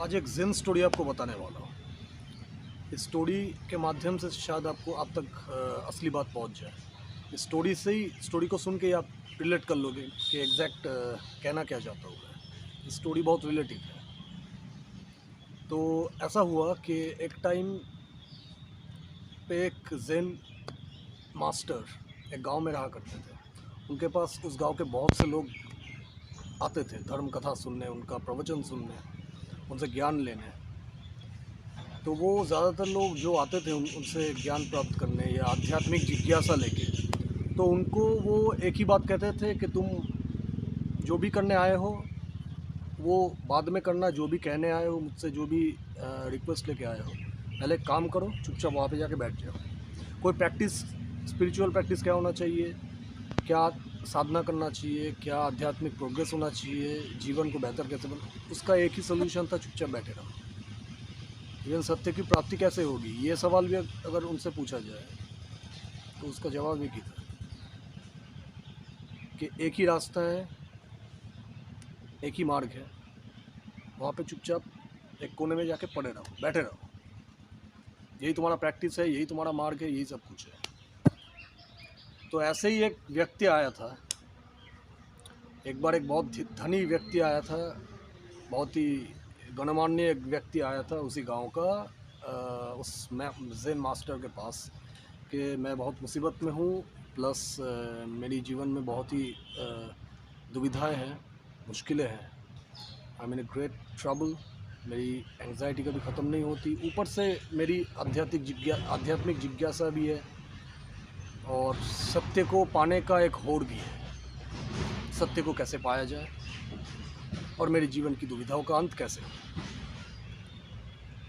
आज एक Zen story आपको बताने वाला हूँ। इस स्टोरी के माध्यम से शायद आपको आप तक असली बात पहुँच जाए। इस स्टोरी को सुन के ही आप रिलेट कर लोगे कि एग्जैक्ट कहना क्या चाहता हूँ मैं। ये स्टोरी बहुत रिलेटिव है। तो ऐसा हुआ कि एक टाइम पे एक ज़ेन मास्टर एक गांव में रहा करते थे। उनके पास उस गांव के बहुत से लोग आते थे धर्म कथा सुनने, उनका प्रवचन सुनने, उनसे ज्ञान लेने। तो वो ज़्यादातर लोग जो आते थे उनसे ज्ञान प्राप्त करने या आध्यात्मिक जिज्ञासा लेके, तो उनको वो एक ही बात कहते थे कि तुम जो भी करने आए हो वो बाद में करना, जो भी कहने आए हो मुझसे, जो भी रिक्वेस्ट लेके आए हो, पहले काम करो, चुपचाप वहाँ पे जाके बैठ जाओ। कोई प्रैक्टिस, स्पिरिचुअल प्रैक्टिस क्या होना चाहिए, क्या साधना करना चाहिए, क्या आध्यात्मिक प्रोग्रेस होना चाहिए, जीवन को बेहतर कैसे बना, उसका एक ही सोल्यूशन था, चुपचाप बैठे रहो। जीवन सत्य की प्राप्ति कैसे होगी, ये सवाल भी अगर उनसे पूछा जाए तो उसका जवाब एक ही था कि एक ही रास्ता है, एक ही मार्ग है, वहाँ पे चुपचाप एक कोने में जाके पड़े रहो, बैठे रहो। यही तुम्हारा प्रैक्टिस है, यही तुम्हारा मार्ग है, यही सब कुछ है। तो ऐसे ही एक व्यक्ति आया था। एक बार एक बहुत धनी व्यक्ति आया था, बहुत ही गणमान्य एक व्यक्ति आया था उसी गांव का, उस ज़ेन मास्टर के पास कि मैं बहुत मुसीबत में हूँ, प्लस मेरी जीवन में बहुत ही दुविधाएं हैं, मुश्किलें हैं। I mean a great trouble. मेरी एंग्जाइटी कभी ख़त्म नहीं होती, ऊपर से मेरी आध्यात्मिक जिज्ञासा भी है, और सत्य को पाने का एक होड़ भी है। सत्य को कैसे पाया जाए और मेरे जीवन की दुविधाओं का अंत कैसे हो।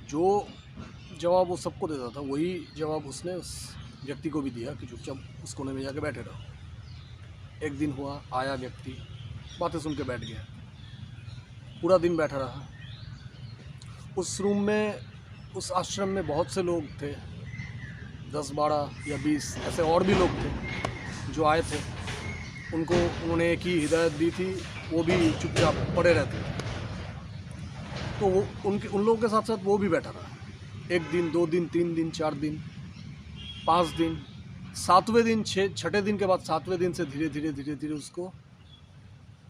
जो जवाब वो सबको देता था, वही जवाब उसने उस व्यक्ति को भी दिया कि चुपचाप उस कोने में जाके बैठे रहो। एक दिन हुआ, आया व्यक्ति, बातें सुन के बैठ गया, पूरा दिन बैठा रहा। उस रूम में, उस आश्रम में बहुत से लोग थे, 10, 12 या 20 ऐसे और भी लोग थे जो आए थे। उनको उन्होंने एक ही हिदायत दी थी, वो भी चुपचाप पड़े रहते थे। तो वो उन लोगों के साथ साथ वो भी बैठा रहा। 1 दिन, 2 दिन, 3 दिन, 4 दिन, 5 दिन, 7वें दिन, 6ठे दिन के बाद 7वें दिन से धीरे धीरे धीरे धीरे उसको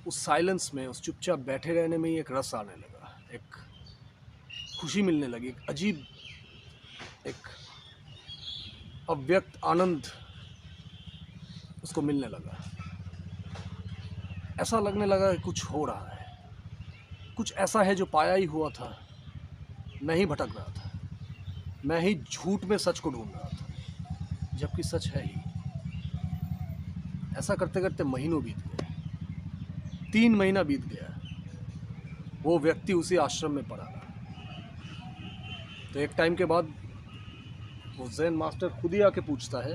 उस साइलेंस में, उस चुपचाप बैठे रहने में ही एक रस आने लगा, एक खुशी मिलने लगी, एक अजीब, एक अव्यक्त आनंद उसको मिलने लगा। ऐसा लगने लगा कि कुछ हो रहा है, कुछ ऐसा है जो पाया ही हुआ था, मैं ही भटक रहा था, मैं ही झूठ में सच को ढूंढ रहा था, जबकि सच है ही। ऐसा करते करते महीनों बीत गए, 3 महीना बीत गया, वो व्यक्ति उसी आश्रम में पड़ा रहा। तो एक टाइम के बाद वो ज़ेन मास्टर खुद ही आके पूछता है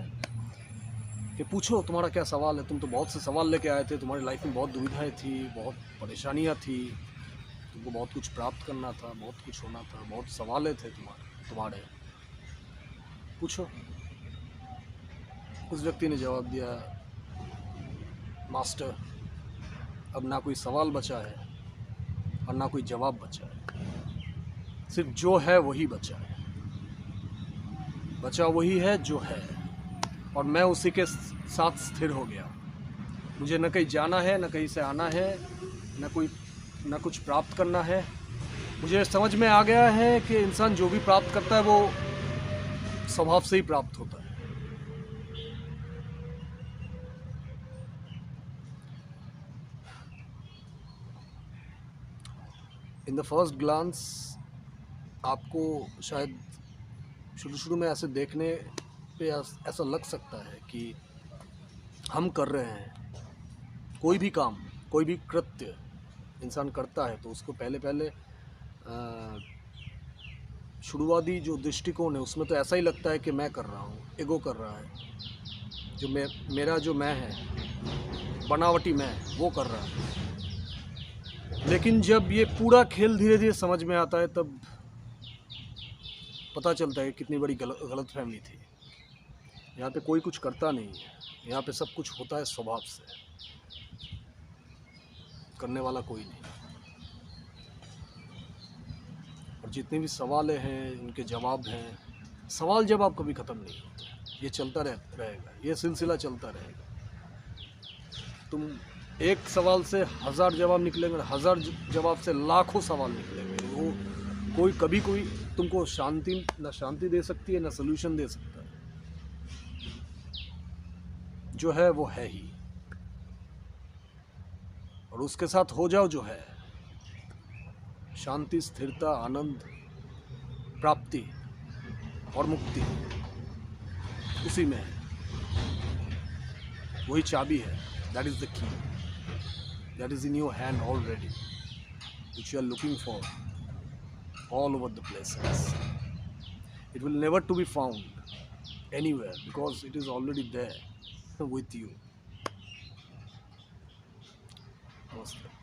कि पूछो तुम्हारा क्या सवाल है, तुम तो बहुत से सवाल लेके आए थे, तुम्हारी लाइफ में बहुत दुविधाएं थी, बहुत परेशानियां थी, तुमको बहुत कुछ प्राप्त करना था, बहुत कुछ होना था, बहुत सवाल थे तुम्हारे, पूछो। उस व्यक्ति ने जवाब दिया, मास्टर, अब ना कोई सवाल बचा है और ना कोई जवाब बचा है, सिर्फ जो है वही बचा है, बचा वही है जो है, और मैं उसी के साथ स्थिर हो गया। मुझे न कहीं जाना है, न कहीं से आना है, न कुछ प्राप्त करना है। मुझे समझ में आ गया है कि इंसान जो भी प्राप्त करता है वो स्वभाव से ही प्राप्त होता है। इन द फर्स्ट ग्लांस आपको शायद शुरू शुरू में ऐसे देखने पे ऐसा लग सकता है कि हम कर रहे हैं कोई भी काम, कोई भी कृत्य इंसान करता है तो उसको पहले पहले शुरुआती जो दृष्टिकोण है उसमें तो ऐसा ही लगता है कि मैं कर रहा हूँ, ईगो कर रहा है, जो मेरा जो मैं है, बनावटी मैं, वो कर रहा है। लेकिन जब ये पूरा खेल धीरे धीरे समझ में आता है तब पता चलता है कितनी बड़ी गलतफहमी थी। यहाँ पे कोई कुछ करता नहीं है, यहाँ पे सब कुछ होता है स्वभाव से, करने वाला कोई नहीं। और जितने भी सवाल हैं उनके जवाब हैं, सवाल जवाब कभी ख़त्म नहीं होते, ये चलता रहेगा, ये सिलसिला चलता रहेगा। तुम एक सवाल से 1000 जवाब निकलेंगे, 1000 जवाब से लाखों सवाल निकलेंगे। वो कोई तुमको शांति दे सकती है, ना सोल्यूशन दे सकता है। जो है वो है ही, और उसके साथ हो जाओ जो है, शांति, स्थिरता, आनंद, प्राप्ति और मुक्ति उसी में है। वही चाबी है, that is the key, that is in your hand already, which you are looking for all over the places. It will never to be found anywhere because it is already there with you. Namaste.